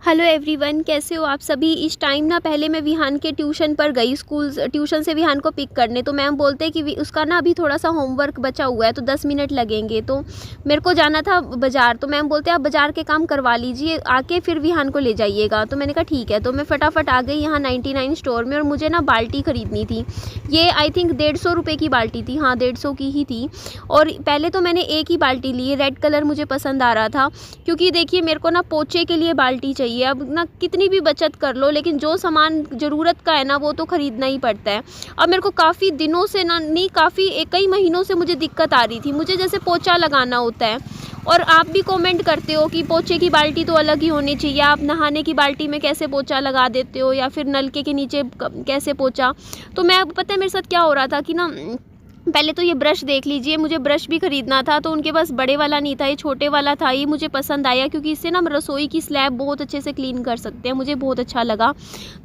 Hello everyone, कैसे हो आप सभी। इस टाइम ना पहले मैं विहान के ट्यूशन पर गई, ट्यूशन से विहान को पिक करने। तो मैम बोलते हैं कि उसका ना अभी थोड़ा सा होमवर्क बचा हुआ है तो 10 मिनट लगेंगे। तो मेरे को जाना था बाज़ार, तो मैम बोलते हैं आप बाज़ार के काम करवा लीजिए, आके फिर विहान को ले जाइएगा। तो मैंने कहा ठीक है। तो मैं फटाफट आ गई यहाँ 99 स्टोर में, और मुझे ना बाल्टी ख़रीदनी थी। ये आई थिंक 150 रुपये की बाल्टी थी, हाँ 150 की ही थी। और पहले तो मैंने एक ही बाल्टी ली, रेड कलर मुझे पसंद आ रहा था, क्योंकि देखिए मेरे को ना पोछे के लिए बाल्टी चाहिए। अब ना कितनी भी बचत कर लो, लेकिन जो सामान ज़रूरत का है ना वो तो ख़रीदना ही पड़ता है। अब मेरे को काफ़ी दिनों से ना नहीं, काफ़ी कई महीनों से मुझे दिक्कत आ रही थी, मुझे जैसे पोछा लगाना होता है। और आप भी कमेंट करते हो कि पोछे की बाल्टी तो अलग ही होनी चाहिए, आप नहाने की बाल्टी में कैसे पोछा लगा देते हो, या फिर नलके के नीचे कैसे पोछा। तो मैं, पता है मेरे साथ क्या हो रहा था कि ना, पहले तो ये ब्रश देख लीजिए, मुझे ब्रश भी ख़रीदना था, तो उनके पास बड़े वाला नहीं था, ये छोटे वाला था। ये मुझे पसंद आया क्योंकि इससे ना हम रसोई की स्लैब बहुत अच्छे से क्लीन कर सकते हैं, मुझे बहुत अच्छा लगा,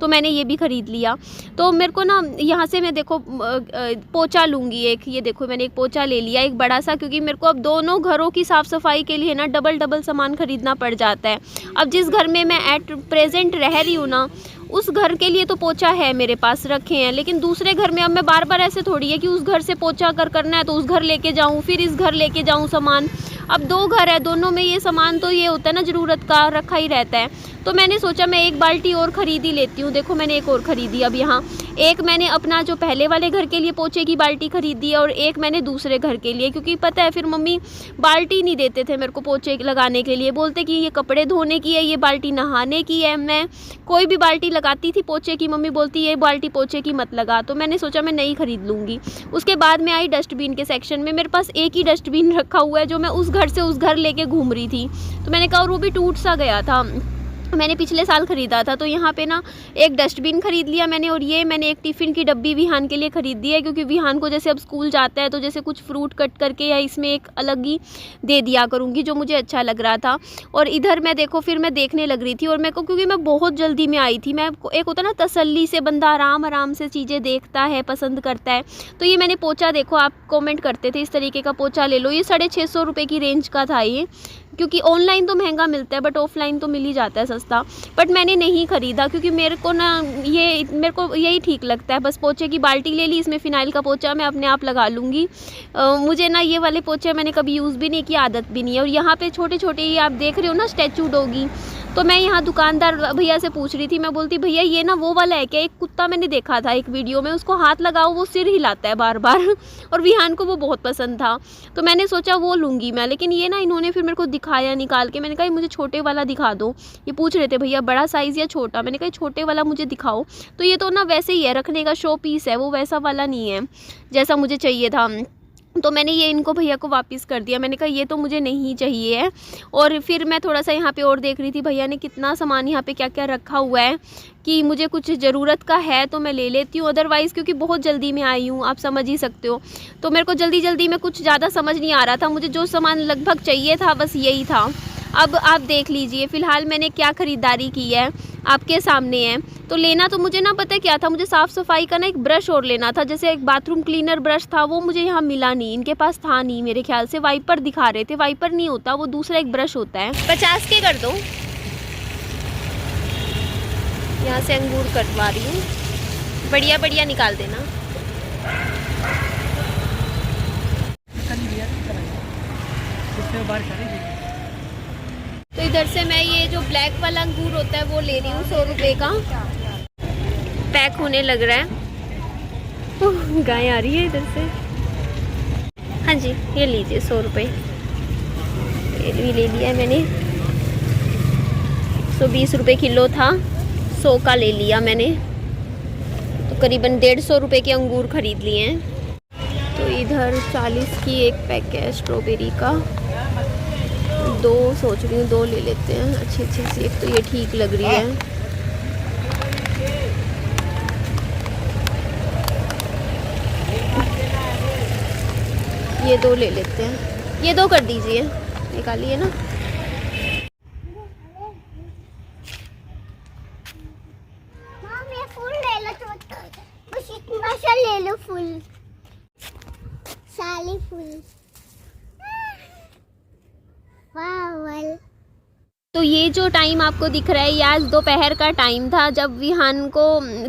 तो मैंने ये भी ख़रीद लिया। तो मेरे को ना यहाँ से मैं देखो पोछा लूँगी एक, ये देखो मैंने एक पोछा ले लिया, एक बड़ा सा, क्योंकि मेरे को अब दोनों घरों की साफ़ सफाई के लिए ना डबल सामान ख़रीदना पड़ जाता है। अब जिस घर में मैं एट प्रेजेंट रह रही हूँ ना, उस घर के लिए तो पोछा है मेरे पास रखे हैं, लेकिन दूसरे घर में अब मैं बार बार ऐसे थोड़ी है कि उस घर से पोछा करना है तो उस घर लेके जाऊँ, फिर इस घर लेके जाऊँ सामान। अब 2 घर है, दोनों में ये सामान तो ये होता है ना ज़रूरत का रखा ही रहता है। तो मैंने सोचा मैं एक बाल्टी और ख़रीद ही लेती हूँ। देखो मैंने एक और ख़रीदी। अब यहाँ एक मैंने अपना जो पहले वाले घर के लिए पोछे की बाल्टी ख़रीदी है, और एक मैंने दूसरे घर के लिए, क्योंकि पता है फिर मम्मी बाल्टी नहीं देते थे मेरे को पोछे लगाने के लिए, बोलते कि ये कपड़े धोने की है, ये बाल्टी नहाने की है। मैं कोई भी बाल्टी लगाती थी पोछे की, मम्मी बोलती ये बाल्टी पोछे की मत लगा। तो मैंने सोचा मैं नई ख़रीद लूँगी। उसके बाद मैं आई डस्टबिन के सेक्शन में, मेरे पास एक ही डस्टबिन रखा हुआ है जो मैं उस घर से उस घर लेके घूम रही थी। तो मैंने कहा, और वो भी टूट सा गया था, मैंने पिछले साल ख़रीदा था। तो यहाँ पे ना एक डस्टबिन ख़रीद लिया मैंने, और ये मैंने एक टिफ़िन की डब्बी विहान के लिए ख़रीद दी है, क्योंकि विहान को जैसे अब स्कूल जाता है तो जैसे कुछ फ्रूट कट करके या इसमें एक अलग ही दे दिया करूँगी, जो मुझे अच्छा लग रहा था। और इधर मैं देखो फिर मैं देखने लग रही थी, और मेरे को क्योंकि मैं बहुत जल्दी में आई थी, मैं एक होता ना तसल्ली से बंदा आराम से चीज़ें देखता है, पसंद करता है। तो ये मैंने पोछा, देखो आप कॉमेंट करते थे इस तरीके का पोछा ले लो, ये 650 रुपये की रेंज का था ये, क्योंकि ऑनलाइन तो महंगा मिलता है बट ऑफलाइन तो मिल ही जाता है सस्ता। बट मैंने नहीं ख़रीदा, क्योंकि मेरे को ना मेरे को यही ठीक लगता है। बस पोछे की बाल्टी ले ली, इसमें फ़िनाइल का पोछा मैं अपने आप लगा लूँगी। मुझे ना ये वाले पोछे मैंने कभी यूज़ भी नहीं किया, आदत भी नहीं है। और यहाँ पे छोटे छोटे ये आप देख रहे हो ना स्टैचू डॉगी, तो मैं यहाँ दुकानदार भैया से पूछ रही थी, मैं बोलती भैया ये ना वो वाला है क्या। एक कुत्ता मैंने देखा था एक वीडियो में, उसको हाथ लगाओ वो सिर हिलाता है बार बार और विहान को वो बहुत पसंद था, तो मैंने सोचा वो लूँगी मैं। लेकिन ये ना इन्होंने फिर मेरे को दिखाया निकाल के, मैंने कहा मुझे छोटे वाला दिखा दो। ये पूछ रहे थे भैया बड़ा साइज़ या छोटा, मैंने कहा छोटे वाला मुझे दिखाओ। तो ये तो ना वैसे ही है, रखने का शो पीस है, वो वैसा वाला नहीं है जैसा मुझे चाहिए था। तो मैंने ये इनको भैया को वापस कर दिया, मैंने कहा ये तो मुझे नहीं चाहिए है। और फिर मैं थोड़ा सा यहाँ पे और देख रही थी भैया ने कितना सामान यहाँ पे क्या क्या रखा हुआ है, कि मुझे कुछ ज़रूरत का है तो मैं ले लेती हूँ, अदरवाइज़ क्योंकि बहुत जल्दी में आई हूँ, आप समझ ही सकते हो। तो मेरे को जल्दी में कुछ ज़्यादा समझ नहीं आ रहा था, मुझे जो सामान लगभग चाहिए था बस यही था। अब आप देख लीजिए फ़िलहाल मैंने क्या ख़रीदारी की है, आपके सामने है। तो लेना तो मुझे ना पता क्या था, मुझे साफ़ सफाई का ना एक ब्रश और लेना था, जैसे एक बाथरूम क्लीनर ब्रश था, वो मुझे यहाँ मिला नहीं, इनके पास था नहीं मेरे ख्याल से। वाइपर दिखा रहे थे, वाइपर नहीं होता, वो दूसरा एक ब्रश होता है। 50 के कर दो। यहाँ से अंगूर कटवा रही हूँ, बढ़िया निकाल देना। तो इधर से मैं ये जो ब्लैक वाला अंगूर होता है वो ले रही हूँ, 100 रुपये का। पैक होने लग रहा है, गाय आ रही है इधर से। हाँ जी ये लीजिए 100 रुपये, ये भी ले लिया है मैंने। 120 रुपये किलो था, 100 का ले लिया मैंने, तो करीबन 150 रुपये के अंगूर खरीद लिए हैं। तो इधर 40 की एक पैक है स्ट्रॉबेरी का, 2 सोच रही हूँ 2 ले लेते हैं अच्छी सी, एक तो ये ठीक लग रही है। ये 2 ले लेते हैं, ये 2 कर दीजिए, निकालिए ना। फूल ले लो, बस इतना सा ले लो फूल, साली फूल। वाह। तो ये जो टाइम आपको दिख रहा है ये आज दोपहर का टाइम था, जब विहान को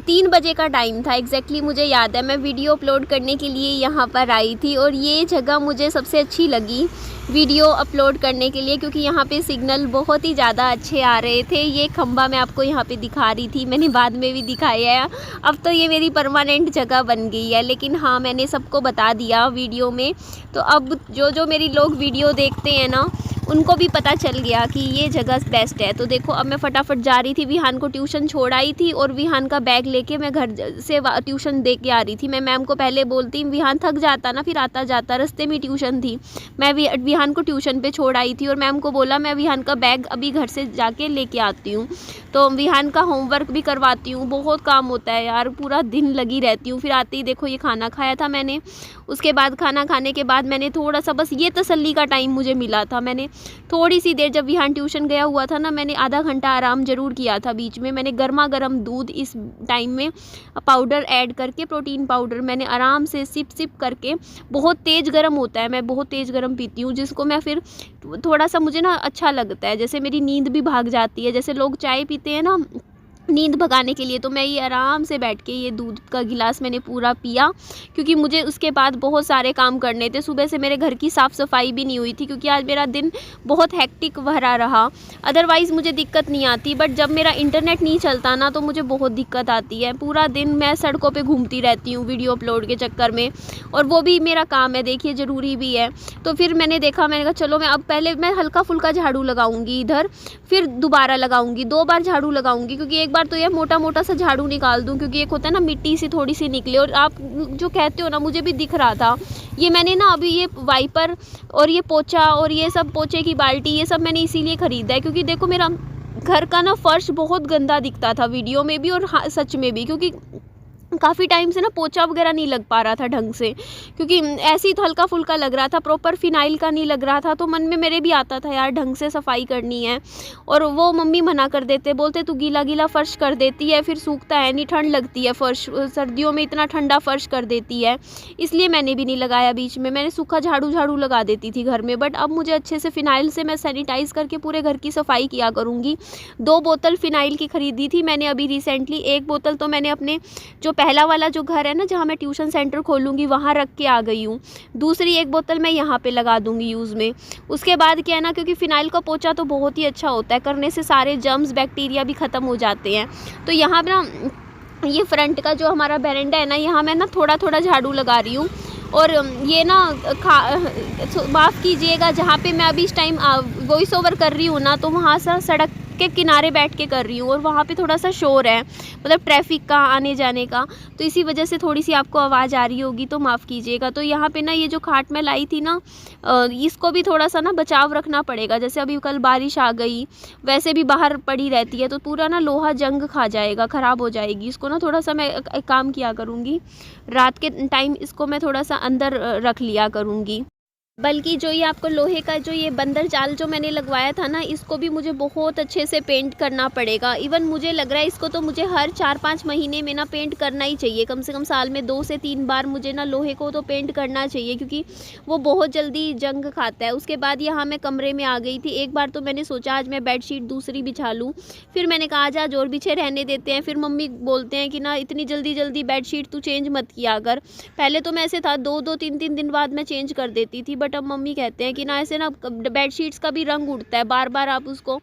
3 बजे का टाइम था एग्जैक्टली मुझे याद है। मैं वीडियो अपलोड करने के लिए यहाँ पर आई थी और ये जगह मुझे सबसे अच्छी लगी वीडियो अपलोड करने के लिए, क्योंकि यहाँ पे सिग्नल बहुत ही ज़्यादा अच्छे आ रहे थे। ये खंबा मैं आपको यहाँ पे दिखा रही थी, मैंने बाद में भी दिखाया है। अब तो ये मेरी परमानेंट जगह बन गई है, लेकिन हाँ मैंने सबको बता दिया वीडियो में। तो अब जो मेरी लोग वीडियो देखते हैं ना, उनको भी पता चल गया कि ये जगह बेस्ट है। तो देखो अब मैं फटाफट जा रही थी, विहान को ट्यूशन छोड़ आई थी और विहान का बैग लेके मैं घर से ट्यूशन दे के आ रही थी। मैं मैम को पहले बोलती, विहान थक जाता ना फिर आता जाता, रास्ते में ट्यूशन थी। मैं विहान को ट्यूशन पे छोड़ आई थी और मैम को बोला मैं विहान का बैग अभी घर से जाके लेके आती हूँ। तो विहान का होमवर्क भी करवाती हूँ, बहुत काम होता है यार, पूरा दिन लगी रहती हूँ। फिर आते ही देखो ये खाना खाया था मैंने। उसके बाद खाना खाने के बाद मैंने थोड़ा सा, बस ये तसल्ली का टाइम मुझे मिला था, मैंने थोड़ी सी देर, जब विहान ट्यूशन गया हुआ था ना, मैंने आधा घंटा आराम ज़रूर किया था बीच में। मैंने गर्मा गर्म दूध इस टाइम में पाउडर ऐड करके, प्रोटीन पाउडर, मैंने आराम से सिप सिप करके, बहुत तेज़ गर्म होता है, मैं बहुत तेज़ गर्म पीती हूँ, जिसको मैं फिर थोड़ा सा मुझे ना अच्छा लगता है, जैसे मेरी नींद भी भाग जाती है। जैसे लोग चाय पीते हैं ना नींद भगाने के लिए, तो मैं ये आराम से बैठ के ये दूध का गिलास मैंने पूरा पिया, क्योंकि मुझे उसके बाद बहुत सारे काम करने थे। सुबह से मेरे घर की साफ़ सफाई भी नहीं हुई थी, क्योंकि आज मेरा दिन बहुत हेक्टिक भरा रहा। अदरवाइज़ मुझे दिक्कत नहीं आती, बट जब मेरा इंटरनेट नहीं चलता ना तो मुझे बहुत दिक्कत आती है। पूरा दिन मैं सड़कों पर घूमती रहती हूँ वीडियो अपलोड के चक्कर में, और वो भी मेरा काम है, देखिए ज़रूरी भी है। तो फिर मैंने कहा चलो मैं अब पहले मैं हल्का फुल्का झाड़ू लगाऊंगी इधर, फिर दोबारा लगाऊंगी, 2 बार झाड़ू लगाऊंगी, क्योंकि एक बार तो ये मोटा मोटा सा झाड़ू निकाल दूं, क्योंकि एक होता है ना मिट्टी सी थोड़ी सी निकले। और आप जो कहते हो ना, मुझे भी दिख रहा था, ये मैंने ना अभी ये वाइपर और ये पोछा और ये सब पोछे की बाल्टी, ये सब मैंने इसीलिए ख़रीदा है, क्योंकि देखो मेरा घर का ना फर्श बहुत गंदा दिखता था वीडियो में भी और हाँ सच में भी, क्योंकि काफ़ी टाइम से ना पोछा वगैरह नहीं लग पा रहा था ढंग से, क्योंकि ऐसे ही तो हल्का फुल्का लग रहा था, प्रॉपर फिनाइल का नहीं लग रहा था। तो मन में मेरे भी आता था यार ढंग से सफाई करनी है, और वो मम्मी मना कर देते, बोलते तू गीला गीला फ़र्श कर देती है, फिर सूखता है नहीं, ठंड लगती है फ़र्श, सर्दियों में इतना ठंडा फ़र्श कर देती है, इसलिए मैंने भी नहीं लगाया। बीच में मैंने सूखा झाड़ू लगा देती थी घर में, बट अब मुझे अच्छे से फ़िनाइल से मैं सैनिटाइज़ करके पूरे घर की सफाई किया करूँगी। 2 बोतल फ़िनाइल की ख़रीदी थी मैंने अभी रिसेंटली, 1 बोतल तो मैंने अपने जो पहला वाला जो घर है ना जहाँ मैं ट्यूशन सेंटर खोलूँगी वहाँ रख के आ गई हूँ, दूसरी 1 बोतल मैं यहाँ पे लगा दूँगी यूज़ में। उसके बाद क्या है ना, क्योंकि फ़िनाइल का पोछा तो बहुत ही अच्छा होता है, करने से सारे जर्म्स बैक्टीरिया भी ख़त्म हो जाते हैं। तो यहाँ पे ना ये फ्रंट का जो हमारा बरामदा है ना, यहाँ मैं ना थोड़ा थोड़ा झाड़ू लगा रही हूँ। और ये ना माफ़ कीजिएगा, जहाँ पे मैं अभी इस टाइम वॉइस ओवर कर रही हूँ ना, तो वहाँ से सड़क के किनारे बैठ के कर रही हूँ, और वहाँ पे थोड़ा सा शोर है, मतलब ट्रैफिक का आने जाने का, तो इसी वजह से थोड़ी सी आपको आवाज़ आ रही होगी, तो माफ़ कीजिएगा। तो यहाँ पे ना ये जो खाट मैं लाई थी ना, इसको भी थोड़ा सा ना बचाव रखना पड़ेगा। जैसे अभी कल बारिश आ गई, वैसे भी बाहर पड़ी रहती है, तो पूरा ना लोहा जंग खा जाएगा, ख़राब हो जाएगी। इसको ना थोड़ा सा मैं एक काम किया करूँगी, रात के टाइम इसको मैं थोड़ा सा अंदर रख लिया करूँगी। बल्कि जो ये आपको लोहे का जो ये बंदर जाल जो मैंने लगवाया था ना, इसको भी मुझे बहुत अच्छे से पेंट करना पड़ेगा। इवन मुझे लग रहा है इसको तो मुझे हर 4-5 महीने में ना पेंट करना ही चाहिए, कम से कम साल में 2 से 3 बार मुझे ना लोहे को तो पेंट करना चाहिए, क्योंकि वो बहुत जल्दी जंग खाता है। उसके बाद यहाँ मैं कमरे में आ गई थी। एक बार तो मैंने सोचा आज मैं बेडशीट दूसरी बिछा लूँ, फिर मैंने कहा आज और बिछे रहने देते हैं। फिर मम्मी बोलते हैं कि ना इतनी जल्दी बेडशीट तू चेंज मत किया कर। पहले तो मैं ऐसे था 2-2 3-3 दिन बाद मैं चेंज कर देती थी, बट अब मम्मी कहते हैं कि ना ऐसे ना बेडशीट्स का भी रंग उड़ता है, बार बार आप उसको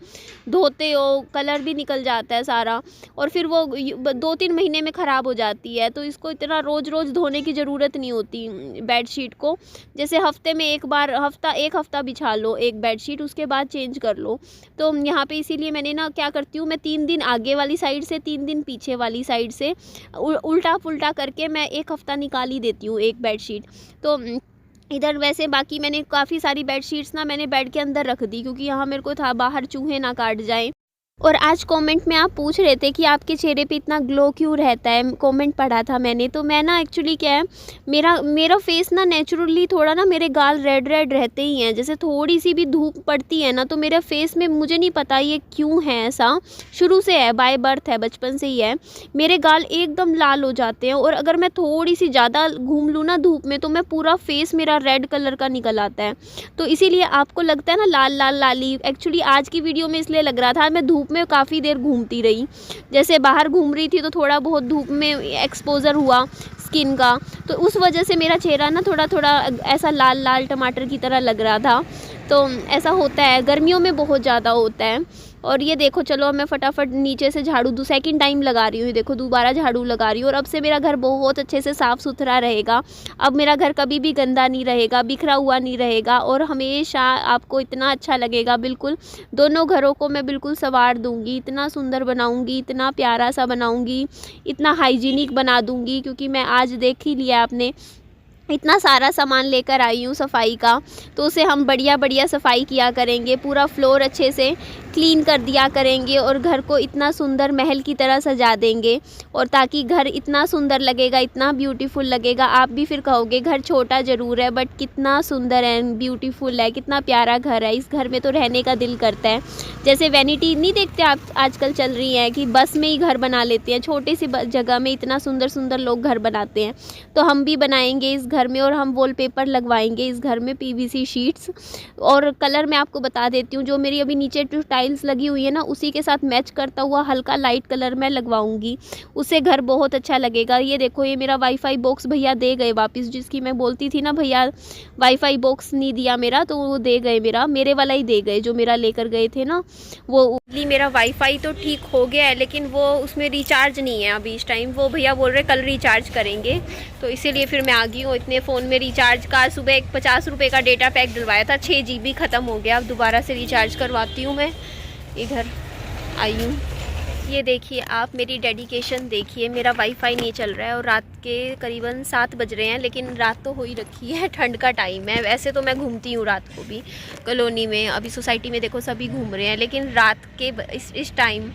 धोते हो, कलर भी निकल जाता है सारा, और फिर वो 2-3 महीने में ख़राब हो जाती है। तो इसको इतना रोज़ धोने की ज़रूरत नहीं होती बेडशीट को। जैसे हफ्ते में एक बार, एक हफ़्ता बिछा लो एक बेडशीट, उसके बाद चेंज कर लो। तो यहाँ पे इसीलिए मैंने ना क्या करती हूँ, मैं 3 दिन आगे वाली साइड से 3 दिन पीछे वाली साइड से उल्टा पुल्टा करके मैं एक हफ़्ता निकाल ही देती हूँ एक बेडशीट। तो इधर वैसे बाकी मैंने काफ़ी सारी बेडशीट्स ना मैंने बेड के अंदर रख दी, क्योंकि यहाँ मेरे को था बाहर चूहे ना काट जाएं। और आज कमेंट में आप पूछ रहे थे कि आपके चेहरे पे इतना ग्लो क्यों रहता है, कमेंट पढ़ा था मैंने। तो मैं ना एक्चुअली क्या है, मेरा फेस ना नेचुरली थोड़ा ना, मेरे गाल रेड रेड रहते ही हैं। जैसे थोड़ी सी भी धूप पड़ती है ना तो मेरे फेस में, मुझे नहीं पता ये क्यों है ऐसा, शुरू से है, बाय बर्थ है, बचपन से ही है। मेरे गाल एकदम लाल हो जाते हैं और अगर मैं थोड़ी सी ज़्यादा घूम लूँ ना धूप में तो मैं पूरा फेस मेरा रेड कलर का निकल आता है। तो इसीलिए आपको लगता है ना लाल लाल लाली, एक्चुअली आज की वीडियो में इसलिए लग रहा था, मैं धूप में काफ़ी देर घूमती रही। जैसे बाहर घूम रही थी तो थोड़ा बहुत धूप में एक्सपोज़र हुआ स्किन का, तो उस वजह से मेरा चेहरा ना थोड़ा थोड़ा ऐसा लाल लाल टमाटर की तरह लग रहा था। तो ऐसा होता है, गर्मियों में बहुत ज़्यादा होता है। और ये देखो, चलो अब मैं फटाफट नीचे से झाड़ू सेकंड टाइम लगा रही हूँ, देखो दोबारा झाड़ू लगा रही हूँ। और अब से मेरा घर बहुत अच्छे से साफ़ सुथरा रहेगा। अब मेरा घर कभी भी गंदा नहीं रहेगा, बिखरा हुआ नहीं रहेगा और हमेशा आपको इतना अच्छा लगेगा। बिल्कुल दोनों घरों को मैं बिल्कुल संवार दूँगी, इतना सुंदर बनाऊँगी, इतना प्यारा सा बनाऊँगी, इतना हाइजीनिक बना दूँगी। क्योंकि मैं आज देख ही लिया आपने, इतना सारा सामान लेकर आई हूँ सफाई का, तो उसे हम बढ़िया बढ़िया सफाई किया करेंगे, पूरा फ्लोर अच्छे से क्लीन कर दिया करेंगे और घर को इतना सुंदर महल की तरह सजा देंगे। और ताकि घर इतना सुंदर लगेगा, इतना ब्यूटीफुल लगेगा, आप भी फिर कहोगे घर छोटा ज़रूर है बट कितना सुंदर है, ब्यूटीफुल है, कितना प्यारा घर है, इस घर में तो रहने का दिल करता है। जैसे वैनिटी नहीं देखते आप, आजकल चल रही है कि बस में ही घर बना लेते हैं, छोटी सी जगह में इतना सुंदर सुंदर लोग घर बनाते हैं। तो हम भी बनाएंगे इस घर में और हम वॉलपेपर लगवाएंगे इस घर में, पीवीसी शीट्स। और कलर मैं आपको बता देती हूँ, जो मेरी अभी नीचे जो टाइल्स लगी हुई है ना उसी के साथ मैच करता हुआ हल्का लाइट कलर मैं लगवाऊंगी, उससे घर बहुत अच्छा लगेगा। ये देखो, ये मेरा वाईफाई बॉक्स भैया दे गए वापस, जिसकी मैं बोलती थी ना भैया वाईफाई बॉक्स नहीं दिया मेरा, तो वो दे गए, मेरे वाला ही दे गए जो मेरा लेकर गए थे ना वो। मेरा वाईफाई तो ठीक हो गया है लेकिन वो उसमें रिचार्ज नहीं है अभी इस टाइम, वो भैया बोल रहे कल रिचार्ज करेंगे, तो इसीलिए फिर मैं आ गई हूँ। इतने फ़ोन में रिचार्ज का सुबह एक 50 रुपये का डेटा पैक डलवाया था, 6 GB ख़त्म हो गया, अब दोबारा से रिचार्ज करवाती हूँ मैं। इधर आई हूँ, ये देखिए आप, मेरी डेडिकेशन देखिए, मेरा वाईफाई नहीं चल रहा है और रात के करीबन 7 बज रहे हैं, लेकिन रात तो हो ही रखी है, ठंड का टाइम है। वैसे तो मैं घूमती हूँ रात को भी कॉलोनी में, अभी सोसाइटी में देखो सभी घूम रहे हैं, लेकिन रात के इस टाइम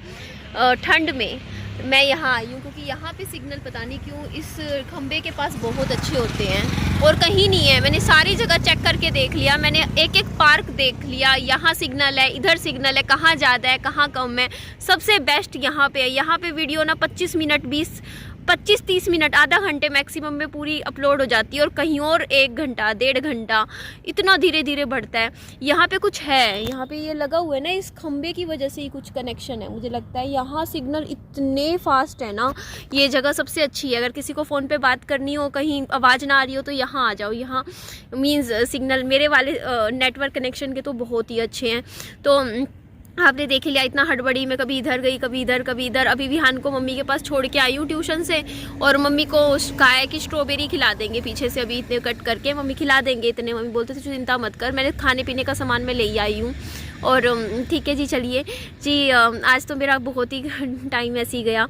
ठंड में मैं यहाँ आई हूँ क्योंकि यहाँ पे सिग्नल पता नहीं क्यों इस खंबे के पास बहुत अच्छे होते हैं और कहीं नहीं है। मैंने सारी जगह चेक करके देख लिया, मैंने एक एक पार्क देख लिया, यहाँ सिग्नल है, इधर सिग्नल है, कहाँ ज़्यादा है कहाँ कम है, सबसे बेस्ट यहाँ पे है। यहाँ पे वीडियो ना 25 मिनट 25-30 मिनट, आधा घंटे मैक्सिमम में पूरी अपलोड हो जाती है और कहीं और 1 घंटा 1.5 घंटा, इतना धीरे धीरे बढ़ता है। यहाँ पे कुछ है, यहाँ पे ये लगा हुआ है ना, इस खंबे की वजह से ही कुछ कनेक्शन है मुझे लगता है। यहाँ सिग्नल इतने फास्ट है ना, ये जगह सबसे अच्छी है। अगर किसी को फ़ोन पे बात करनी हो, कहीं आवाज़ ना आ रही हो तो यहाँ आ जाओ। यहाँ मीन्स सिग्नल मेरे वाले नेटवर्क कनेक्शन के तो बहुत ही अच्छे हैं। तो आपने देख लिया, इतना हड़बड़ी में कभी इधर गई कभी इधर कभी इधर। अभी विहान को मम्मी के पास छोड़ के आई हूँ ट्यूशन से, और मम्मी को कहा है कि स्ट्रॉबेरी खिला देंगे पीछे से, अभी इतने कट करके मम्मी खिला देंगे इतने। मम्मी बोलते थे चिंता मत कर, मैंने खाने पीने का सामान मैं ले ही आई हूँ। और ठीक है जी, चलिए जी, आज तो मेरा बहुत ही टाइम ऐसे ही गया।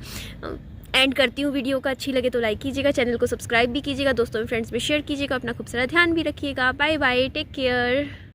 एंड करती हूँ वीडियो का, अच्छी लगे तो लाइक कीजिएगा, चैनल को सब्सक्राइब भी कीजिएगा, दोस्तों में फ्रेंड्स में शेयर कीजिएगा, अपना खूब सारा ध्यान भी रखिएगा। Bye bye, take care.